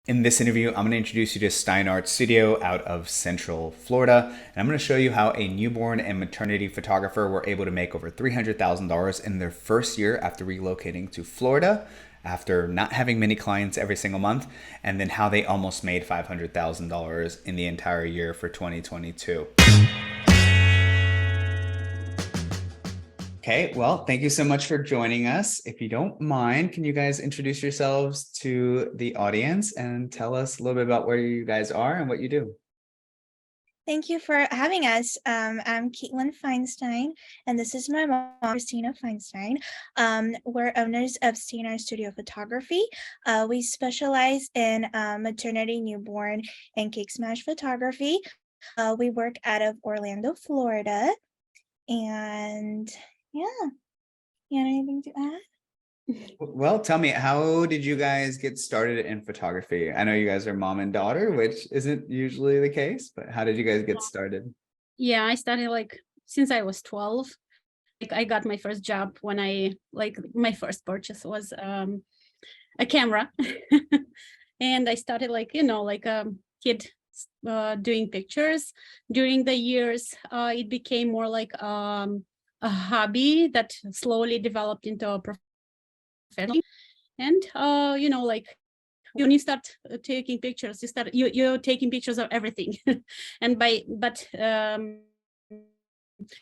In this interview, I'm going to introduce you to SteinartStudio out of Central Florida, and I'm going to show you how a newborn and maternity photographer were able to make over $300,000 in their first year after relocating to Florida, after not having many clients every single month, and then how they almost made $500,000 in the entire year for 2022. Okay, well, thank you so much for joining us. If you don't mind, can you guys introduce yourselves to the audience and tell us a little bit about where you guys are and what you do? Thank you for having us. I'm Katelyn Feinstein, and this is my mom, Kristinka Feinstein. We're owners of SteinartStudio Photography. We specialize in maternity, newborn, and cake smash photography. We work out of Orlando, Florida. And yeah, you have anything to add? Well, tell me, how did you guys get started in photography? I know you guys are mom and daughter, which isn't usually the case, but how did you guys get started? Yeah, I started since I was 12. I got my first job when my first purchase was a camera. And I started a kid doing pictures. During the years, it became more like a hobby that slowly developed into a profession. And when you start taking pictures, you're taking pictures of everything.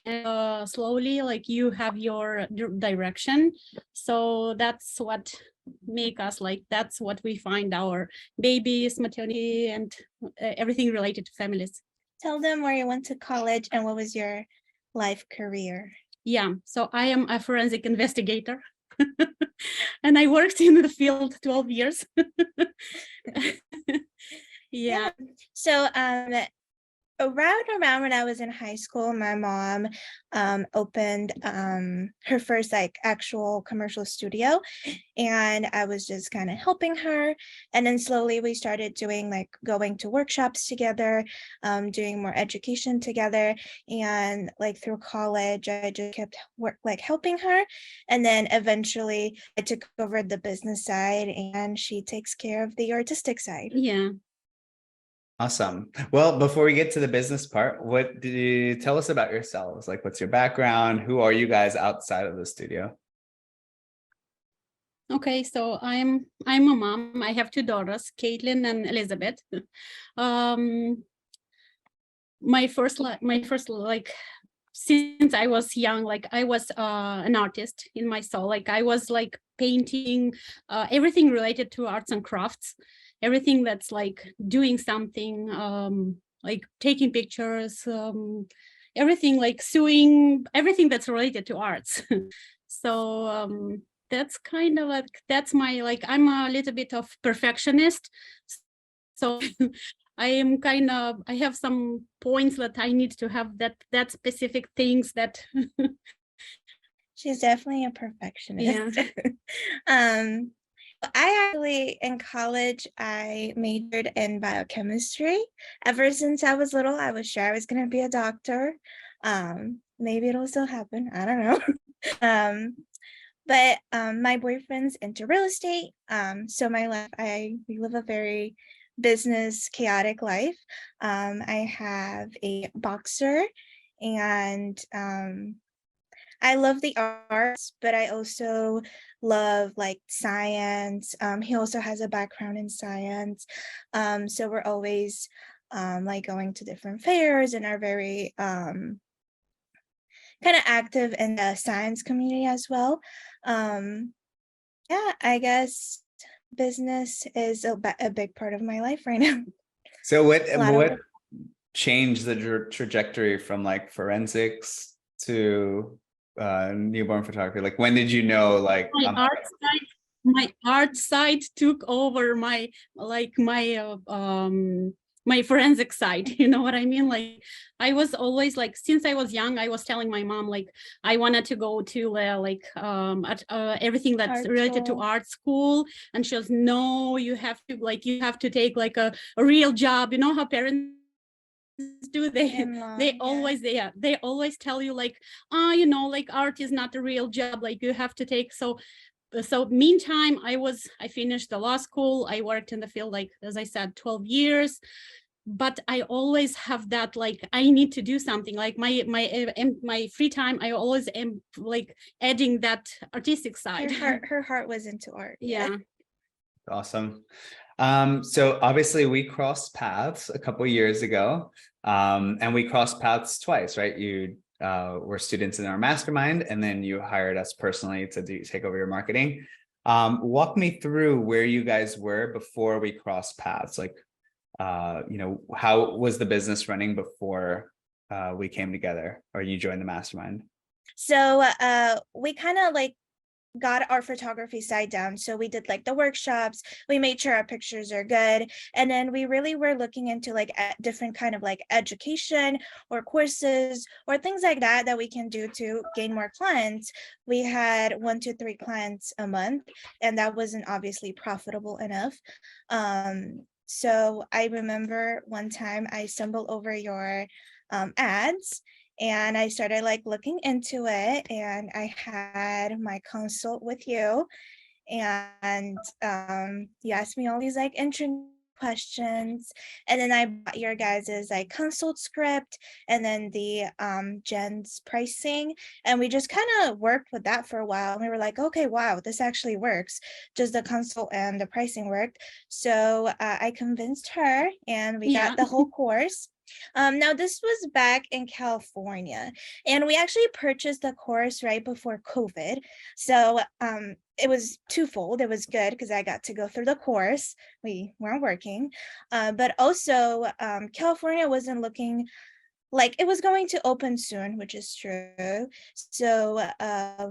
And slowly, you have your direction. So that's what make us that's what we find our babies, maternity, and everything related to families. Tell them where you went to college and what was your life career. Yeah, so I am a forensic investigator. And I worked in the field 12 years. Yeah. So around when I was in high school, my mom opened her first actual commercial studio, and I was just kind of helping her. And then slowly we started doing going to workshops together, doing more education together. And through college, I just kept helping her. And then eventually I took over the business side, and she takes care of the artistic side. Yeah. Awesome. Well, before we get to the business part, what did you tell us about yourselves? What's your background? Who are you guys outside of the studio? Okay, so I'm a mom. I have two daughters, Katelyn and Elizabeth. My first since I was young, I was an artist in my soul. I was painting, everything related to arts and crafts, everything that's doing something, taking pictures, everything sewing, everything that's related to arts. So that's kind of that's my I'm a little bit of perfectionist. So I have some points that I need to have that specific things that She's definitely a perfectionist. Yeah. I actually, in college, I majored in biochemistry. Ever since I was little, I was sure I was going to be a doctor. Maybe it'll still happen. I don't know. But my boyfriend's into real estate. So my life, we live a very business chaotic life. I have a boxer, and I love the arts, but I also love science. He also has a background in science. So we're always going to different fairs and are very kind of active in the science community as well. Yeah, I guess business is a big part of my life right now. So what changed the trajectory from forensics to newborn photography? When did you know my art side took over my my forensic side, you know what I mean? I was always since I was young, I was telling my mom I wanted to go to everything that's related to art school, and she was, no, you have to take a real job. You know how parents do, they always tell you art is not a real job, you have to take. So so meantime, I finished the law school. I worked in the field, like, as I said, 12 years. But I always have that, like, I need to do something, like my free time. I always am like adding that artistic side. Her heart was into art. Yeah. Awesome. So obviously we crossed paths a couple years ago, and we crossed paths twice, right? You were students in our mastermind, and then you hired us personally to take over your marketing. Walk me through where you guys were before we crossed paths. Like, how was the business running before we came together, or you joined the mastermind? So we kind of like got our photography side down. So we did like the workshops, we made sure our pictures are good. And then we really were looking into like different kind of like education or courses or things like that we can do to gain more clients. We had 1 to 3 clients a month, and that wasn't obviously profitable enough. So I remember one time I stumbled over your ads, and I started like looking into it, and I had my consult with you, and you asked me all these like interesting questions, and then I bought your guys's like consult script, and then the Jen's pricing, and we just kind of worked with that for a while, and we were like, okay, wow, this actually works. Just the consult and the pricing worked. So I convinced her, and we got the whole course. Now this was back in California, and we actually purchased the course right before COVID. So it was twofold. It was good because I got to go through the course. We weren't working, but also California wasn't looking like it was going to open soon, which is true. So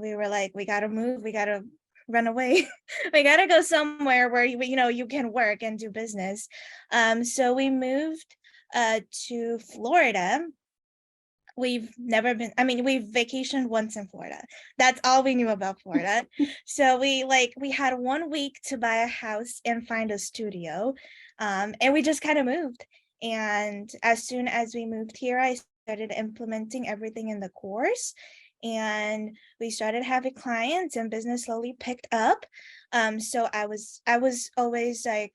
we were like, we got to move. We got to run away. We got to go somewhere where you can work and do business. So we moved to Florida. We've never been, we've vacationed once in Florida. That's all we knew about Florida. So we had 1 week to buy a house and find a studio. And we just kind of moved. And as soon as we moved here, I started implementing everything in the course, and we started having clients, and business slowly picked up. So I was always like,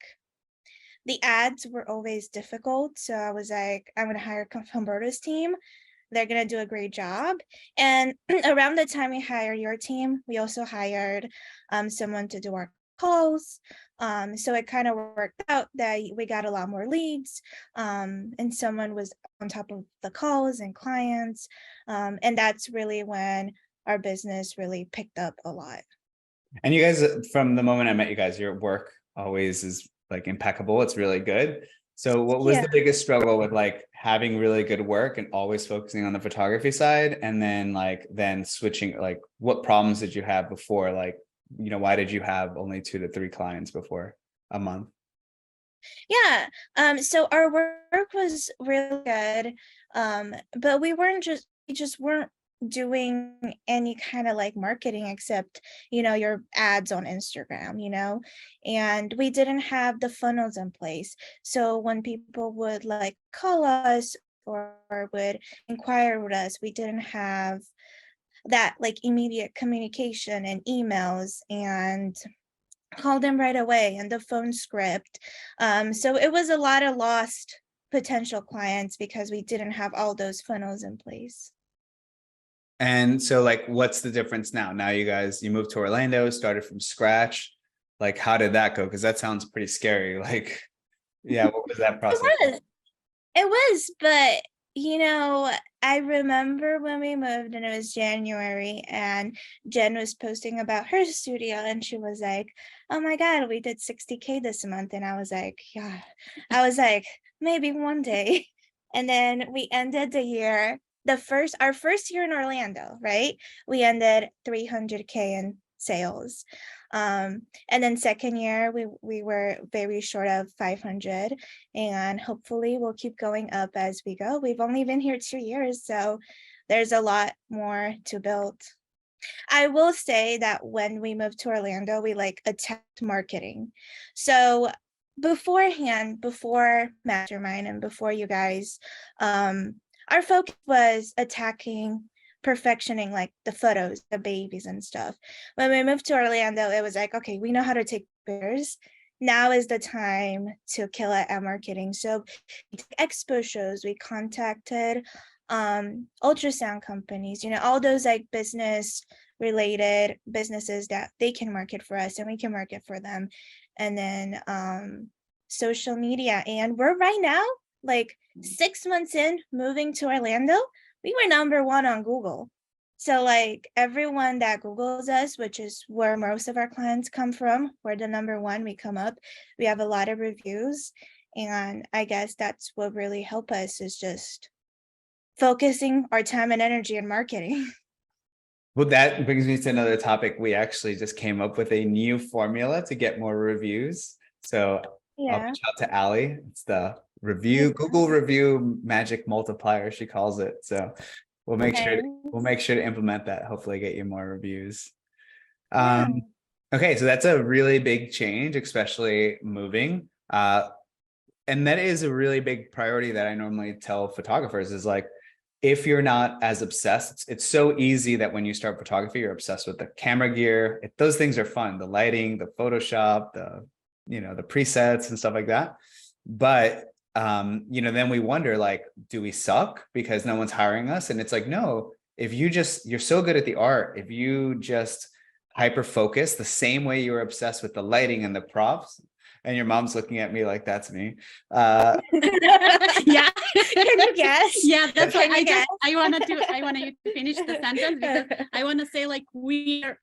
the ads were always difficult. So I was like, I'm going to hire Humberto's team. They're going to do a great job. And around the time we hired your team, we also hired someone to do our calls. So it kind of worked out that we got a lot more leads, and someone was on top of the calls and clients. And that's really when our business really picked up a lot. And you guys, from the moment I met you guys, your work always is like impeccable. It's really good. So what was the biggest struggle with like having really good work and always focusing on the photography side, and then switching, like what problems did you have before? Like, why did you have only 2 to 3 clients before a month? Yeah. So our work was really good. But we just weren't doing any kind of like marketing except, your ads on Instagram, and we didn't have the funnels in place. So when people would like call us or would inquire with us, we didn't have that like immediate communication and emails and call them right away and the phone script. So it was a lot of lost potential clients because we didn't have all those funnels in place. And so like, what's the difference now? Now you moved to Orlando, started from scratch. Like, how did that go? Because that sounds pretty scary. Like, yeah, what was that process? It was, but I remember when we moved and it was January, and Jen was posting about her studio, and she was like, oh my God, we did 60K this month. And I was like, yeah, maybe one day. And then we ended the year, our first year in Orlando, right? We ended 300K in sales. And then second year, we were very short of 500, and hopefully we'll keep going up as we go. We've only been here 2 years, so there's a lot more to build. I will say that when we moved to Orlando, we like attacked marketing. So beforehand, before Mastermind and before you guys, our focus was attacking perfectioning like the photos, the babies and stuff. When we moved to Orlando, it was like, okay, we know how to take pictures. Now is the time to kill it at marketing. So we took expo shows, we contacted ultrasound companies, all those like business related businesses that they can market for us and we can market for them. And then social media. And we're right now, like 6 months in moving to Orlando, we were #1 on Google. So like everyone that Googles us, which is where most of our clients come from, we're the #1, we come up, we have a lot of reviews. And I guess that's what really helped us, is just focusing our time and energy in marketing. Well, that brings me to another topic. We actually just came up with a new formula to get more reviews. So I'll reach out to Allie. It's the Google review magic multiplier, she calls it. So we'll make sure to implement that, hopefully get you more reviews. Okay, so that's a really big change, especially moving. And that is a really big priority that I normally tell photographers is like, if you're not as obsessed, it's so easy that when you start photography, you're obsessed with the camera gear. Those things are fun, the lighting, the Photoshop, the presets and stuff like that. But then we wonder, like, do we suck because no one's hiring us? And it's like, no, if you're so good at the art, if you just hyper focus the same way you were obsessed with the lighting and the props, and your mom's looking at me like that's me. Yeah. Can you guess? Yeah, that's why I wanted you to finish the sentence, because I want to say like we are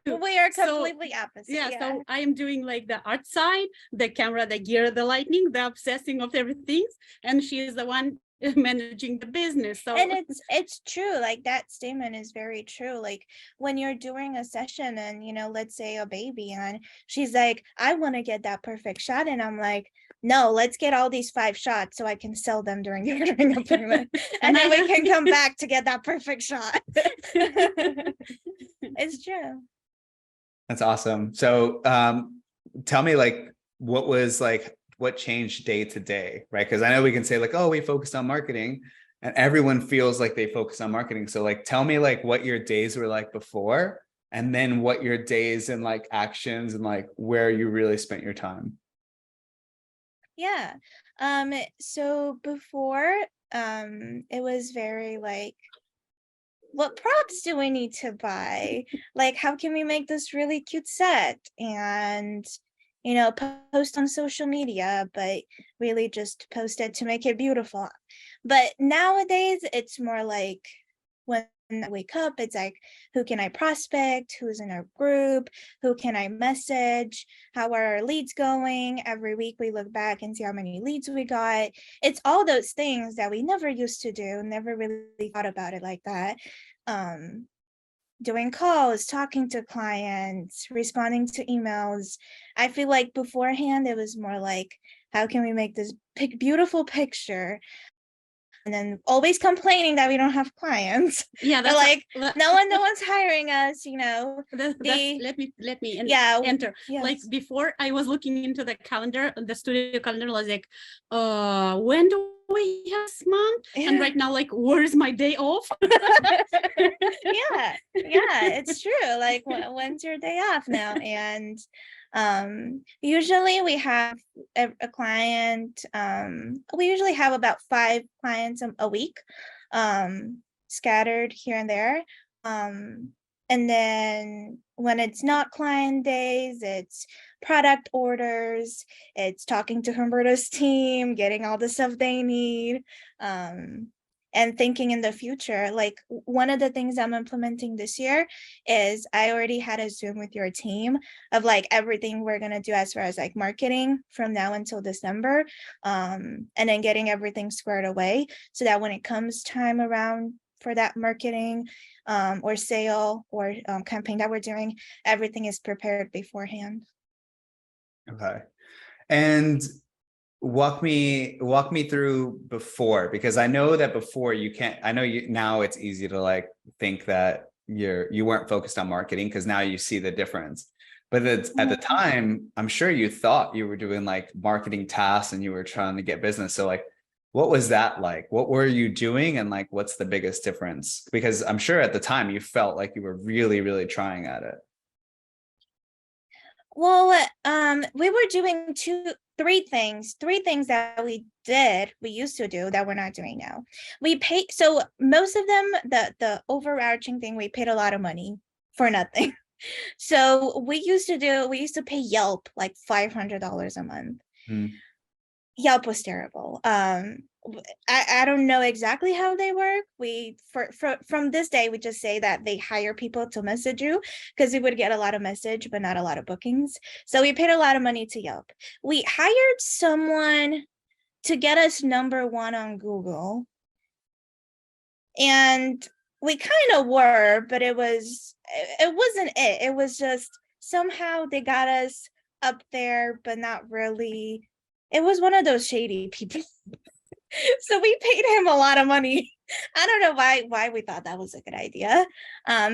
completely opposite. Yeah, so I am doing like the art side, the camera, the gear, the lighting, the obsessing of everything, and she is the one managing the business. So and it's true, like that statement is very true. Like when you're doing a session and let's say a baby, and she's like, I want to get that perfect shot, and I'm like, no, let's get all these 5 shots so I can sell them during the ordering appointment, and then we can come back to get that perfect shot. It's true. That's awesome. So tell me, like, what changed day to day, right? Because I know we can say like, oh, we focused on marketing, and everyone feels like they focus on marketing. So like, tell me like what your days were like before, and then what your days and like actions and like where you really spent your time. Yeah. So before, it was very like, what props do we need to buy? Like, how can we make this really cute set? And post on social media, but really just post it to make it beautiful. But nowadays it's more like, when I wake up, it's like, who can I prospect? Who's in our group? Who can I message? How are our leads going? Every week we look back and see how many leads we got. It's all those things that we never used to do, never really thought about it like that. Doing calls, talking to clients, responding to emails. I feel like beforehand it was more like, how can we make this beautiful picture? And then always complaining that we don't have clients. Yeah, that's like, no one's hiring us. Let me enter. Yes. Like before, I was looking into the calendar, the studio calendar. I was like, when do we have this month? Yeah. And right now, like, where's my day off? yeah, it's true. Like, when's your day off now? And usually we have a client. We usually have about 5 clients a week, scattered here and there. And then when it's not client days, it's product orders, it's talking to Humberto's team, getting all the stuff they need, and thinking in the future. Like, one of the things I'm implementing this year is I already had a Zoom with your team of like everything we're going to do as far as like marketing from now until December, and then getting everything squared away so that when it comes time around for that marketing or sale or campaign that we're doing, everything is prepared beforehand. Okay. And walk me through before, because I know that before now it's easy to like think that you weren't focused on marketing because now you see the difference. But at the time, I'm sure you thought you were doing like marketing tasks and you were trying to get business. So like, What was that like? What were you doing? And like, what's the biggest difference? Because I'm sure at the time you felt like you were really, really trying at it. Well, we were doing three things that we used to do that we're not doing now. We paid, so most of them, the overarching thing, we paid a lot of money for nothing. So we used to pay Yelp like $500 a month. Mm. Yelp was terrible. I don't know exactly how they work. From this day, we just say that they hire people to message you because we would get a lot of message, but not a lot of bookings. So we paid a lot of money to Yelp. We hired someone to get us #1 on Google. And we kind of were, but it wasn't it. It was just somehow they got us up there, but not really. It was one of those shady people. So we paid him a lot of money. I don't know why we thought that was a good idea.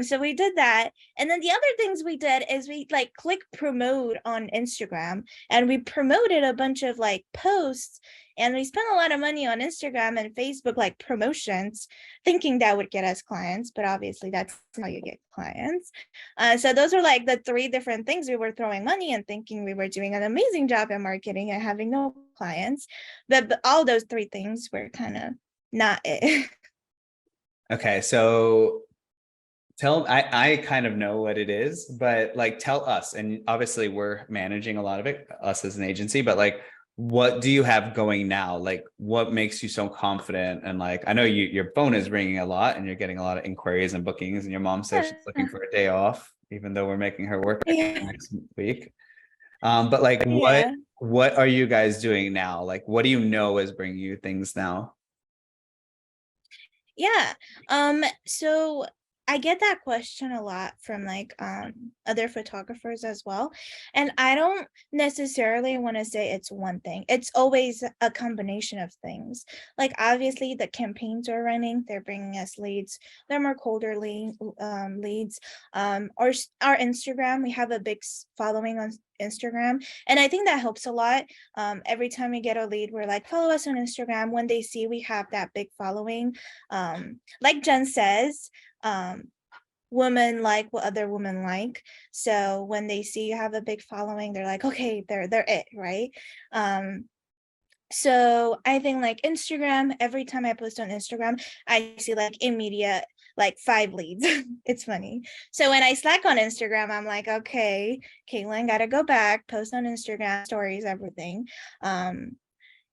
So we did that. And then the other things we did is we like click promote on Instagram, and we promoted a bunch of like posts, and we spent a lot of money on Instagram and Facebook like promotions, thinking that would get us clients, but obviously that's how you get clients. So those are like the three different things we were throwing money and thinking we were doing an amazing job at marketing and having no clients. But all those three things were kind of not it. Okay, so I kind of know what it is, but like tell us, and obviously we're managing a lot of it, us as an agency, but like what do you have going now? Like what makes you so confident? And like I know your phone is ringing a lot and you're getting a lot of inquiries and bookings, and your mom says she's looking for a day off, even though we're making her work Yeah. next week. But like Yeah. what are you guys doing now? Like what do you know is bringing you things now? Yeah. So I get that question a lot from like other photographers as well. And I don't necessarily want to say it's one thing. It's always a combination of things. Like obviously the campaigns we're running, they're bringing us leads. They're more colder leads. Our Instagram, we have a big following on Instagram, and I think that helps a lot. Every time we get a lead, we're like, follow us on Instagram. When they see we have that big following, like Jen says, women like what other women like. So when they see you have a big following, they're like, okay, they're it, right? So I think like Instagram, every time I post on Instagram, I see like immediate like 5 leads. It's funny. So when I Slack on Instagram, I'm like, okay, Katelyn, gotta go back, post on Instagram, stories, everything. And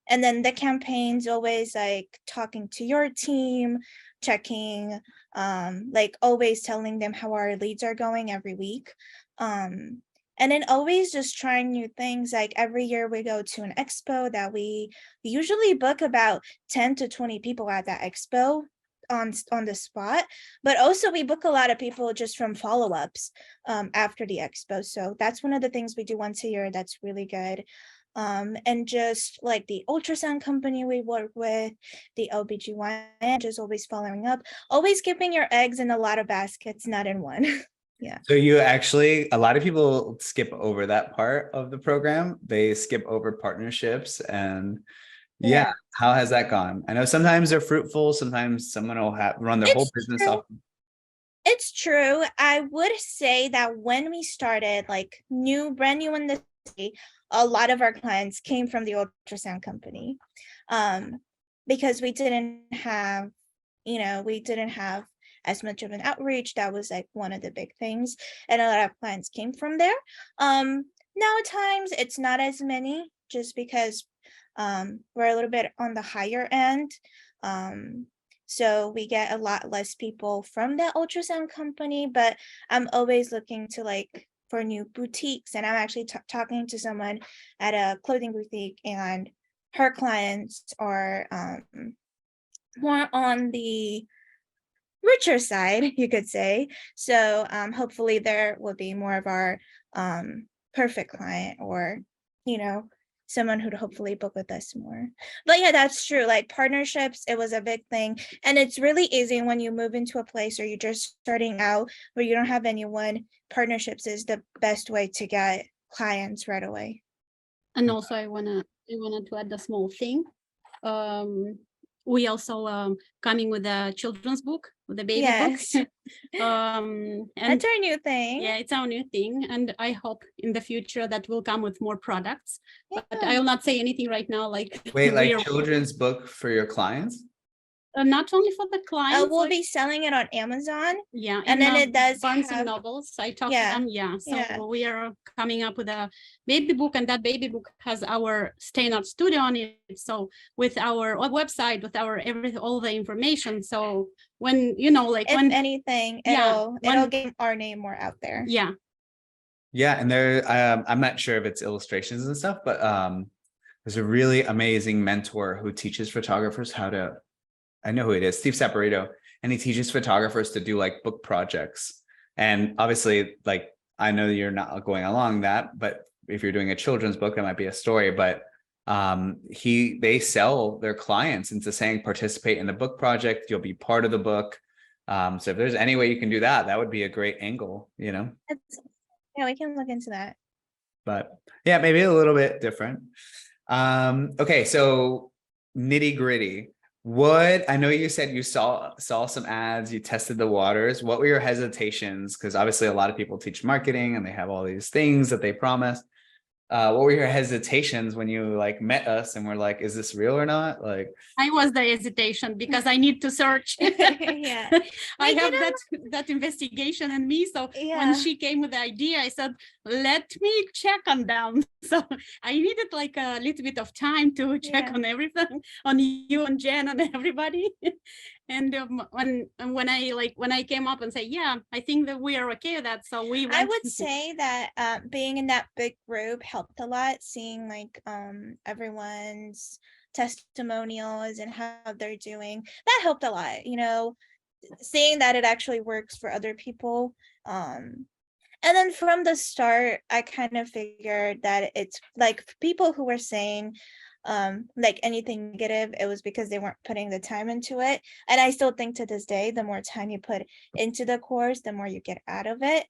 then the campaign's always like talking to your team, checking, like always telling them how our leads are going every week. And then always just trying new things. Like every year we go to an expo that we usually book about 10 to 20 people at that expo on the spot, but also we book a lot of people just from follow-ups after the expo. So that's one of the things we do once a year that's really good. And just like the ultrasound company we work with, the OBGYN, just always following up, always keeping your eggs in a lot of baskets, not in one. Yeah. So you actually, a lot of people skip over that part of the program. They skip over partnerships and yeah. Yeah. How has that gone? I know sometimes they're fruitful. Sometimes someone will run their whole It's business true. off. It's true. I would say that when we started, like brand new in the city, a lot of our clients came from the ultrasound company. Because we didn't have, we didn't have as much of an outreach. That was like one of the big things. And a lot of clients came from there. Now at times it's not as many just because we're a little bit on the higher end. So we get a lot less people from the ultrasound company, but I'm always looking to like for new boutiques. And I'm actually talking to someone at a clothing boutique, and her clients are more on the richer side, you could say. So hopefully there will be more of our perfect client, or someone who'd hopefully book with us more. But yeah, that's true. Like partnerships, it was a big thing. And it's really easy when you move into a place or you're just starting out where you don't have anyone. Partnerships is the best way to get clients right away. And also I wanted to add a small thing. we also coming with a children's book, with a baby Yes. book. And That's our new thing. yeah, it's our new thing, and I hope in the future that will come with more products. Yeah. But I will not say anything right now. Like, Wait, like children's book for your clients? Not only for the clients. We'll be selling it on Amazon. Yeah, and then it does Barnes have and Novels. I talked Yeah, to them. Yeah, so yeah. we are coming up with a baby book, and that baby book has our SteinartStudio on it. So with our website, with our all the information. So when like if when anything, Yeah, it'll get our name more out there. yeah, Yeah, and there, I'm not sure if it's illustrations and stuff, but there's a really amazing mentor who teaches photographers how to, I know who it is, Steve Saporito, and he teaches photographers to do like book projects. And obviously, like, I know you're not going along that, but if you're doing a children's book, that might be a story, but they sell their clients into saying, participate in the book project, you'll be part of the book. So if there's any way you can do that, that would be a great angle, Yeah, we can look into that. But yeah, maybe a little bit different. Okay, so nitty gritty. What, I know you said you saw some ads, you tested the waters. What were your hesitations? Because obviously a lot of people teach marketing and they have all these things that they promise. What were your hesitations when you like met us and were like, is this real or not? Like, I was the hesitation because I need to search. Yeah, I have that investigation in me. So when she came with the idea, I said, let me check on them. So I needed like a little bit of time to check on everything, on you and Jen and everybody. And when I came up and say, yeah, I think that we are okay with that. So I would say that being in that big group helped a lot, seeing like everyone's testimonials and how they're doing. That helped a lot, seeing that it actually works for other people. And then from the start, I kind of figured that it's like people who were saying like anything negative, it was because they weren't putting the time into it. And I still think to this day, the more time you put into the course, the more you get out of it.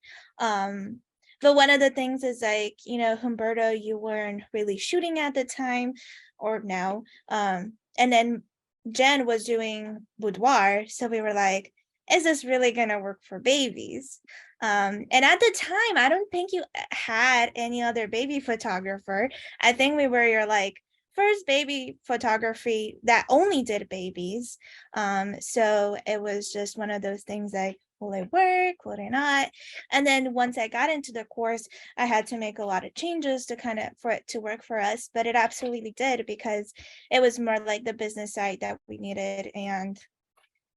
But one of the things is like, Humberto, you weren't really shooting at the time or now. And then Jen was doing boudoir. So we were like, is this really gonna work for babies? And at the time, I don't think you had any other baby photographer. I think we were your like first baby photography that only did babies. So it was just one of those things like, will it work? Will it not? And then once I got into the course, I had to make a lot of changes to for it to work for us, but it absolutely did because it was more like the business side that we needed and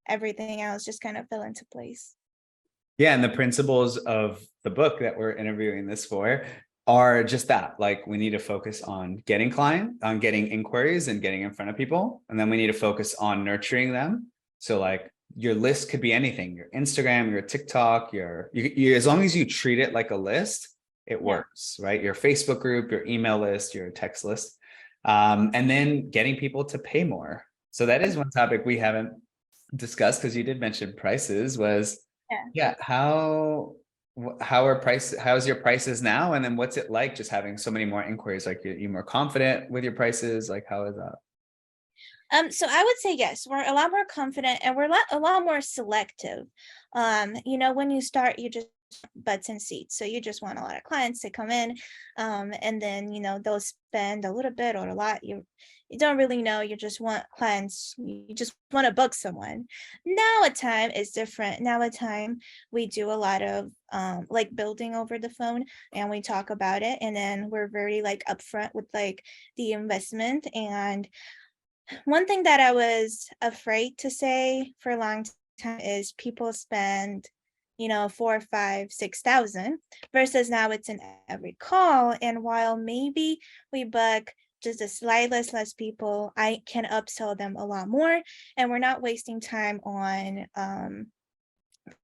everything else just kind of fell into place. yeah, and the principles of the book that we're interviewing this for are just that. Like, we need to focus on getting getting inquiries and getting in front of people. And then we need to focus on nurturing them. So like your list could be anything, your Instagram, your TikTok, you as long as you treat it like a list, it works, right? Your Facebook group, your email list, your text list, and then getting people to pay more. So that is one topic we haven't discussed, because you did mention prices, was how's your prices now, and then what's it like just having so many more inquiries? Like, you more confident with your prices? Like, how is that? So I would say yes, we're a lot more confident and we're a lot more selective. When you start, you just butts and seats, so you just want a lot of clients to come in, and then they'll spend a little bit or a lot. You don't really know, you just want clients, you just want to book someone. Now a time is different. Now a time we do a lot of like building over the phone, and we talk about it, and then we're very like upfront with like the investment. And one thing that I was afraid to say for a long time is people spend 4, 5, 6,000 versus now it's in every call. And while maybe we book just a slight less people, I can upsell them a lot more, and we're not wasting time on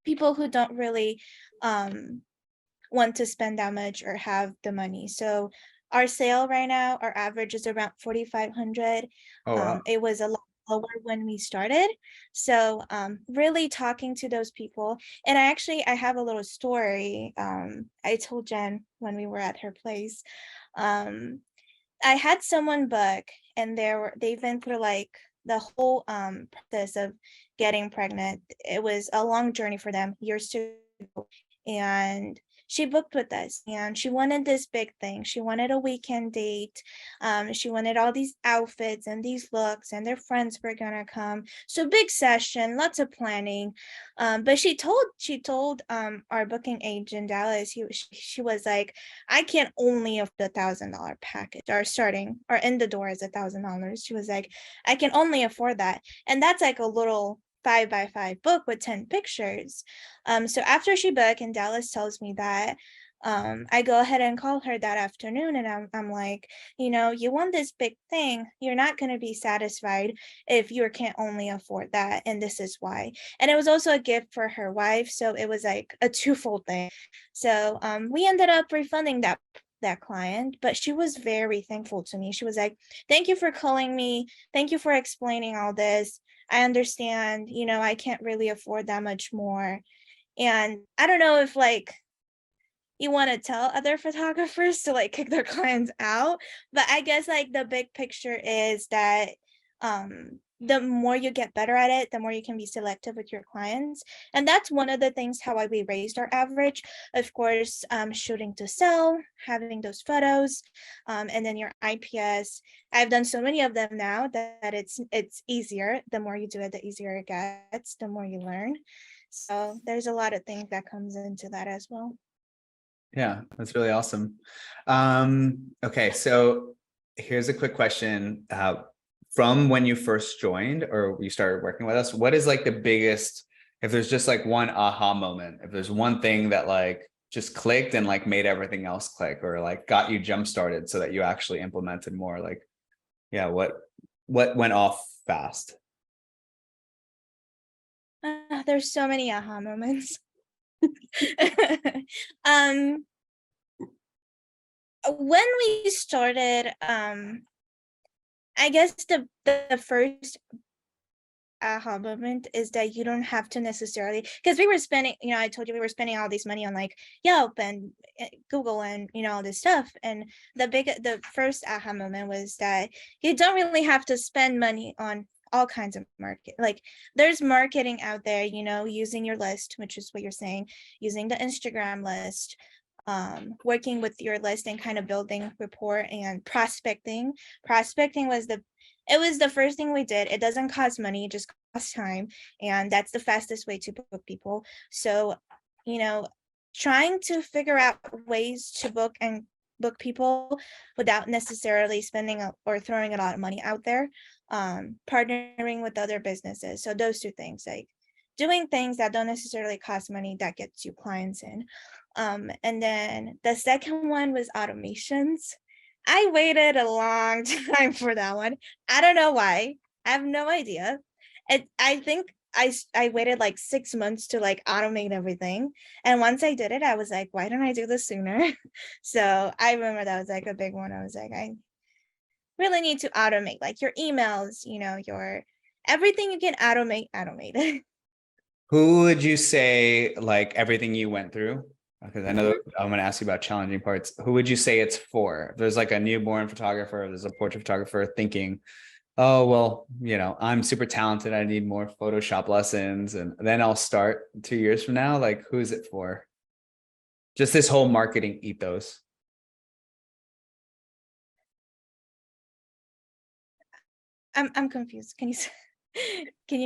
people who don't really want to spend that much or have the money. So our sale right now, our average is around 4,500. Wow. It was a lot lower when we started. So really talking to those people. And I have a little story. I told Jen when we were at her place. I had someone book, and they've been through like the whole process of getting pregnant. It was a long journey for them, years to go. And she booked with us, and she wanted this big thing. She wanted a weekend date. She wanted all these outfits and these looks, and their friends were gonna come. So big session, lots of planning. But she told our booking agent Dallas, she was like, I can only afford $1,000 package, or starting or in the door is $1,000. She was like, I can only afford that, and that's like a little 5x5 book with 10 pictures. So after she booked and Dallas tells me that, I go ahead and call her that afternoon, and I'm like, you want this big thing, you're not going to be satisfied if you can't only afford that, and this is why. And it was also a gift for her wife, so it was like a twofold thing. So we ended up refunding that client, but she was very thankful to me. She was like, thank you for calling me, thank you for explaining all this. I understand, I can't really afford that much more. And I don't know if like you want to tell other photographers to like kick their clients out, but I guess like the big picture is that the more you get better at it, the more you can be selective with your clients. And that's one of the things how we raised our average. Of course, shooting to sell, having those photos, and then your IPS. I've done so many of them now that it's easier. The more you do it, the easier it gets, the more you learn. So there's a lot of things that comes into that as well. Yeah, that's really awesome. Okay, so here's a quick question. From when you first joined or you started working with us, what is like the biggest, if there's just like one aha moment, if there's one thing that like just clicked and like made everything else click, or like got you jump started so that you actually implemented more, like, yeah, what went off fast? There's so many aha moments. When we started, I guess the first aha moment is that you don't have to necessarily, because we were spending, I told you we were spending all this money on like Yelp and Google and all this stuff. And the first aha moment was that you don't really have to spend money on all kinds of market. Like there's marketing out there, using your list, which is what you're saying, using the Instagram list, working with your list and kind of building rapport, and prospecting was the first thing we did. It doesn't cost money, it just costs time, and that's the fastest way to book people. So trying to figure out ways to book people without necessarily spending or throwing a lot of money out there, partnering with other businesses. So those two things, like doing things that don't necessarily cost money that gets you clients in. And then the second one was automations. I waited a long time for that one. I don't know why. I have no idea. I think I waited like 6 months to like automate everything. And once I did it, I was like, why didn't I do this sooner? So I remember that was like a big one. I was like, I really need to automate like your emails, your everything you can automate it. Who would you say, like everything you went through? Because I know I'm going to ask you about challenging parts. Who would you say it's for? If there's like a newborn photographer, there's a portrait photographer thinking, oh, well, I'm super talented, I need more Photoshop lessons, and then I'll start 2 years from now. Like, who is it for? Just this whole marketing ethos. I'm confused. Can you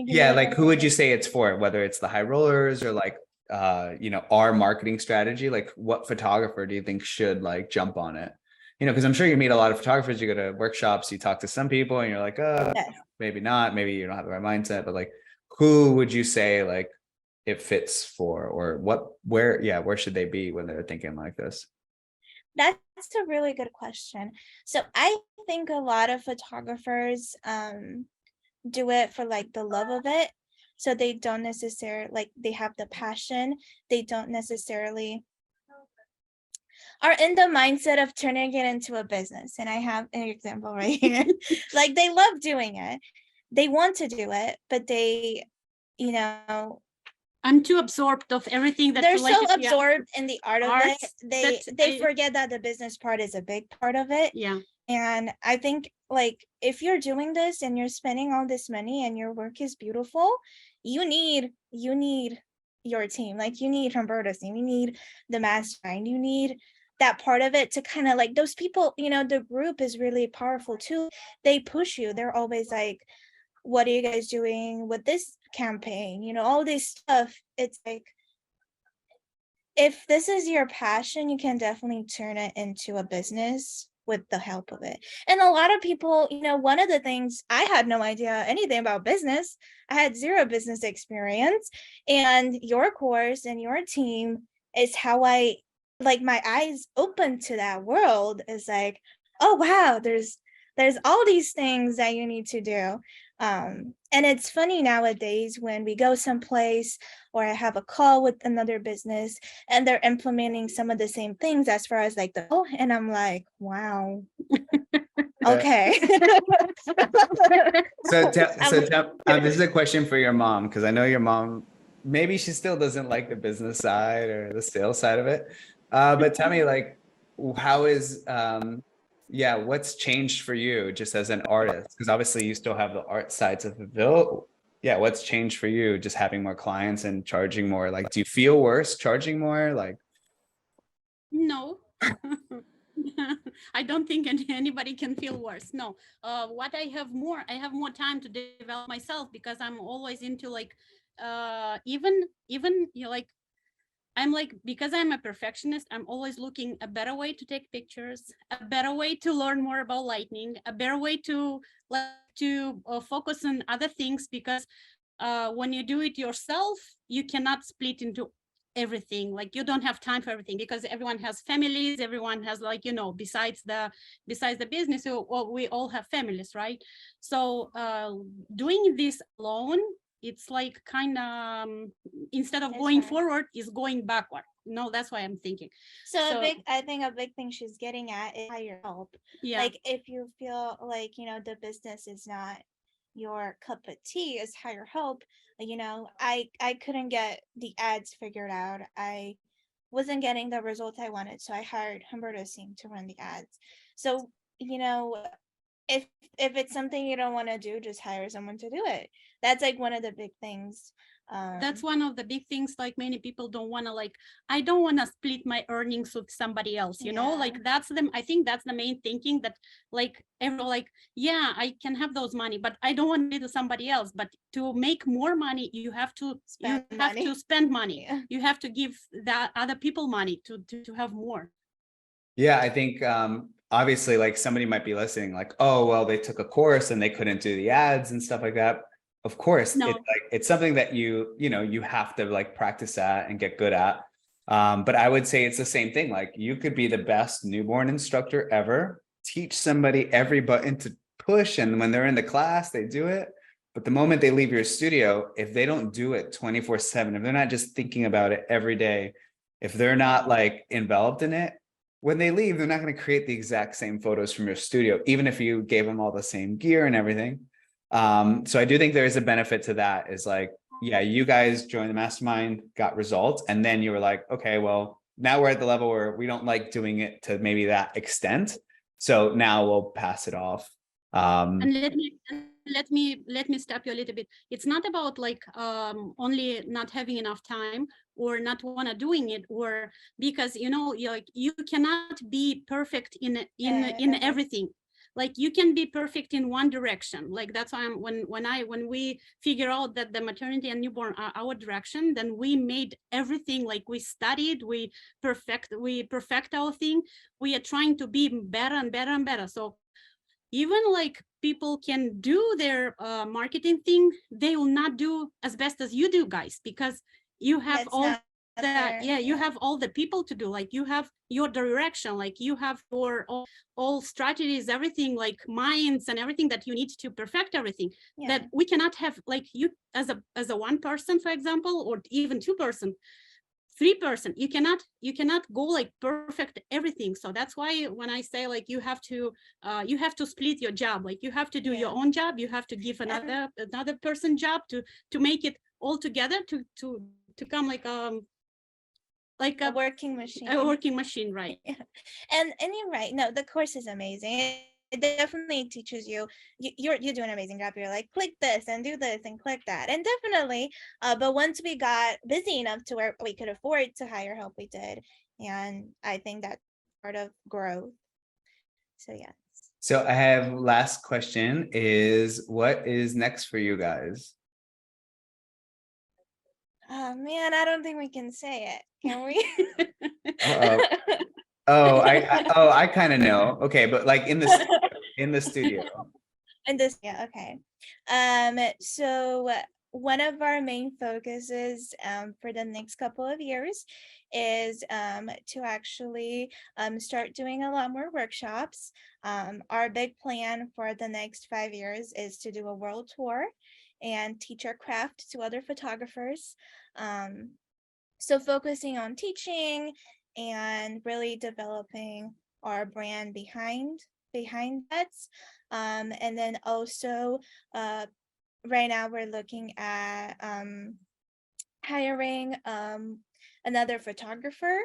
give Yeah, like who would you say it's for? Whether it's the high rollers or like our marketing strategy, like what photographer do you think should like jump on it? Because I'm sure you meet a lot of photographers, you go to workshops, you talk to some people and you're like, Yes. maybe not, maybe you don't have the right mindset, but like who would you say like it fits for, or where should they be when they're thinking like this? That's a really good question. So I think a lot of photographers do it for like the love of it. So they don't necessarily, like, they have the passion. They don't necessarily are in the mindset of turning it into a business. And I have an example right here. Like they love doing it. They want to do it, but they, I'm too absorbed of everything that's they're so absorbed in the art of it. They forget that the business part is a big part of it. Yeah. And I think like, if you're doing this and you're spending all this money and your work is beautiful, you need your team. Like, you need Humberto's team, you need the mastermind, you need that part of it to kind of like those people, the group is really powerful too. They push you. They're always like, what are you guys doing with this campaign? All this stuff. It's like, if this is your passion, you can definitely turn it into a business with the help of it. And a lot of people, one of the things, I had no idea anything about business. I had zero business experience. And your course and your team is how my eyes open to that world. Is like, oh wow, there's all these things that you need to do. And it's funny nowadays when we go someplace or I have a call with another business and they're implementing some of the same things as far as like and I'm like, wow. Okay. This is a question for your mom, because I know your mom, maybe she still doesn't like the business side or the sales side of it. But tell me, like, how is, what's changed for you just as an artist? Because obviously you still have the art side to fulfill. Yeah, what's changed for you just having more clients and charging more? Like, do you feel worse charging more? Like, no. I don't think anybody can feel worse. No, what I have more time to develop myself, because I'm always into like, even like, I'm like, because I'm a perfectionist, I'm always looking a better way to take pictures, a better way to learn more about lighting, a better way to focus on other things, because when you do it yourself, you cannot split into everything. Like, you don't have time for everything, because everyone has families, everyone has, like, besides the business, we all have families, right? So doing this alone, it's like kind of, instead of going forward, is going backward. No, that's why I'm thinking. I think a big thing she's getting at is hire help. Yeah. Like, if you feel like, the business is not your cup of tea, is hire help. I couldn't get the ads figured out. I wasn't getting the results I wanted, so I hired Humberto's team to run the ads. So, if it's something you don't want to do, just hire someone to do it. That's like one of the big things. That's one of the big things. Like, many people don't want to, like, I don't want to split my earnings with somebody else, like, I think that's the main thinking, that like, everyone, like, yeah, I can have those money, but I don't want to do to somebody else. But to make more money, you have to spend money. Yeah. You have to give that other people money to have more. Yeah, I think obviously, like, somebody might be listening, like, oh, well, they took a course and they couldn't do the ads and stuff like that. Of course, no. It's something that you have to like practice at and get good at. But I would say it's the same thing. Like, you could be the best newborn instructor ever, teach somebody every button to push, and when they're in the class, they do it. But the moment they leave your studio, if they don't do it 24/7, if they're not just thinking about it every day, if they're not like enveloped in it, when they leave, they're not going to create the exact same photos from your studio, even if you gave them all the same gear and everything. So I do think there is a benefit to that, is like, yeah, you guys joined the mastermind, got results, and then you were like, okay, well, now we're at the level where we don't like doing it to maybe that extent. So now we'll pass it off. And let me stop you a little bit. It's not about like only not having enough time or not wanna doing it, or because you cannot be perfect in everything. Like, you can be perfect in one direction. Like, that's why when we figure out that the maternity and newborn are our direction, then we made everything, like, we studied, we perfect our thing. We are trying to be better and better and better. So even like people can do their marketing thing, they will not do as best as you do, guys, because you have you have all the people to do. Like, you have your direction, like, you have your all strategies, everything, like minds and everything that you need to perfect everything. That we cannot have, like, you as a one person, for example, or even 2-person, 3-person, you cannot go like perfect everything. So that's why when I say, like, you have to split your job. Like, you have to do your own job, you have to give another person job to make it all together to come like a working machine. A working machine, right? And you're right. No, the course is amazing. it definitely teaches you're doing an amazing job. You're like, click this and do this and click that. And definitely, but once we got busy enough to where we could afford to hire help, we did. And I think that's part of growth. So yeah. So I have last question is, what is next for you guys? Oh man, I don't think we can say it. Can we? Uh-oh. Oh, I kind of know. Okay, but like in the studio. And this, yeah, okay. So one of our main focuses for the next couple of years is to actually start doing a lot more workshops. Our big plan for the next 5 years is to do a world tour and teach our craft to other photographers. So focusing on teaching and really developing our brand behind that. And then also right now we're looking at hiring another photographer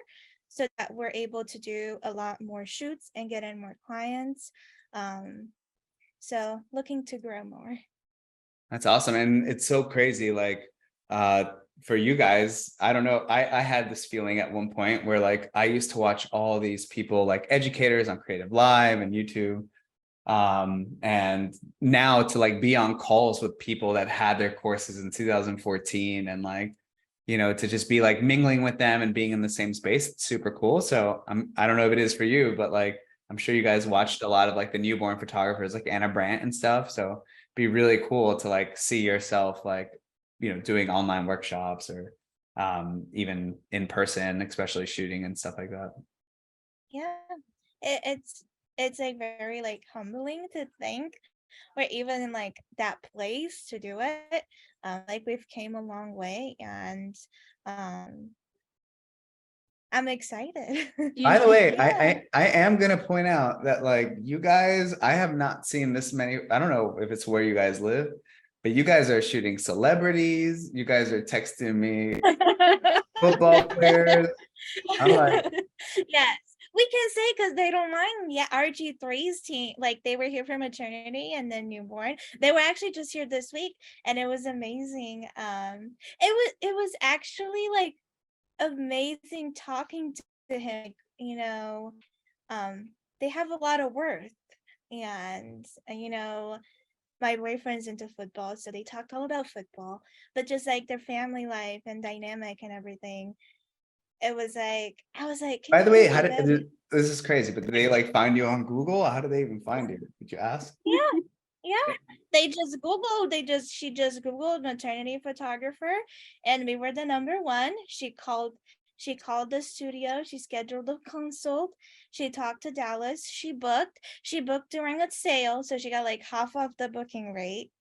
so that we're able to do a lot more shoots and get in more clients. So looking to grow more. That's awesome. And it's so crazy. Like for you guys, I don't know. I had this feeling at one point where like I used to watch all these people like educators on Creative Live and YouTube. And now to like be on calls with people that had their courses in 2014 and like, you know, to just be like mingling with them and being in the same space, it's super cool. So I don't know if it is for you, but like I'm sure you guys watched a lot of like the newborn photographers like Anna Brandt and stuff. So it'd be really cool to like see yourself like, you know, doing online workshops or even in person, especially shooting and stuff like that. Yeah, it's like very like humbling to think we're even in like that place to do it. Like we've came a long way, and I'm excited. By the way, Yeah. I am gonna point out that like you guys, I have not seen this many. I don't know if it's where you guys live, but you guys are shooting celebrities. You guys are texting me football players. I'm like, Yes, we can say because they don't mind. Yeah, RG3's team, like they were here for maternity and then newborn. They were actually just here this week, and it was amazing. It was actually like amazing talking to him. You know, they have a lot of worth, and you know, my boyfriend's into football, so they talked all about football, but just like their family life and dynamic and everything. It was like, I was like, can by you the way, believe it? this is crazy, but did they like find you on Google? How do they even find you? Did you ask? Yeah, yeah. She just Googled maternity photographer, and we were the number one. She called the studio, she scheduled a consult, she talked to Dallas, she booked during a sale, so she got like half off the booking rate.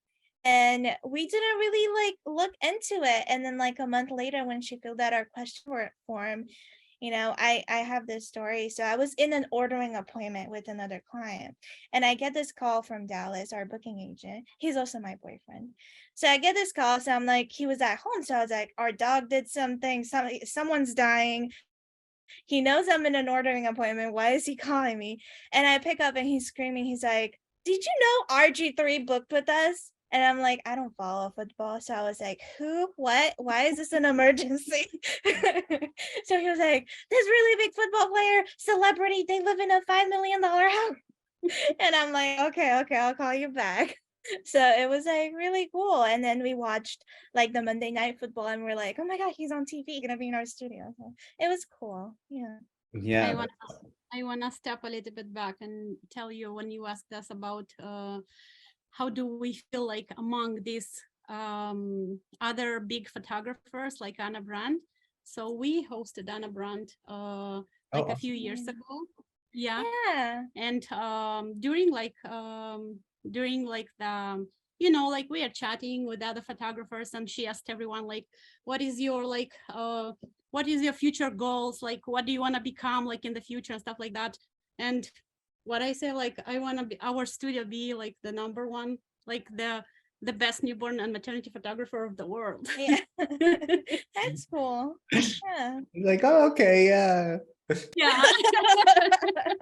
And we didn't really like look into it. And then like a month later when she filled out our question form, you know, I have this story. So I was in an ordering appointment with another client, and I get this call from Dallas, our booking agent. He's also my boyfriend. So I get this call. So I'm like, he was at home. So I was like, our dog did something, someone's dying. He knows I'm in an ordering appointment. Why is he calling me? And I pick up and he's screaming. He's like, did you know RG3 booked with us? And I'm like, I don't follow football. So I was like, who? What? Why is this an emergency? So he was like, this really big football player, celebrity, they live in a $5 million house. And I'm like, okay, I'll call you back. So it was like really cool. And then we watched like the Monday Night Football, and we're like, oh my God, he's on TV, gonna be in our studio. So it was cool. Yeah. Yeah. I wanna step a little bit back and tell you, when you asked us about how do we feel like among these other big photographers like Anna Brandt. So we hosted Anna Brandt a few years ago. Yeah. And during the, you know, like we are chatting with other photographers, and she asked everyone like, what is your future goals? Like, what do you want to become like in the future and stuff like that? And what I say, like, I want to be our studio be like the number one, like the best newborn and maternity photographer of the world. Yeah. That's cool. Yeah. Like, oh, okay, yeah. Yeah.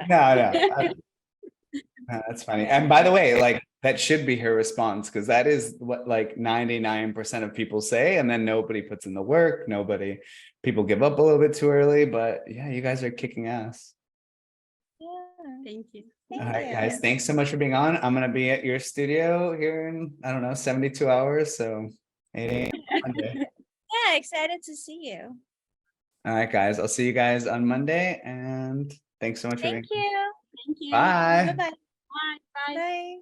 No. That's funny. And by the way, like that should be her response, because that is what like 99% of people say, and then nobody puts in the work. People give up a little bit too early. But yeah, you guys are kicking ass. Yeah. Thank you. Thank All right, you. guys, thanks so much for being on. I'm gonna be at your studio here in, I don't know, 72 hours. So 8 a.m. Monday. Yeah, excited to see you. All right, guys, I'll see you guys on Monday, and thanks so much for being Thank you. Thank you. Bye. Bye-bye. Bye. Bye. Bye.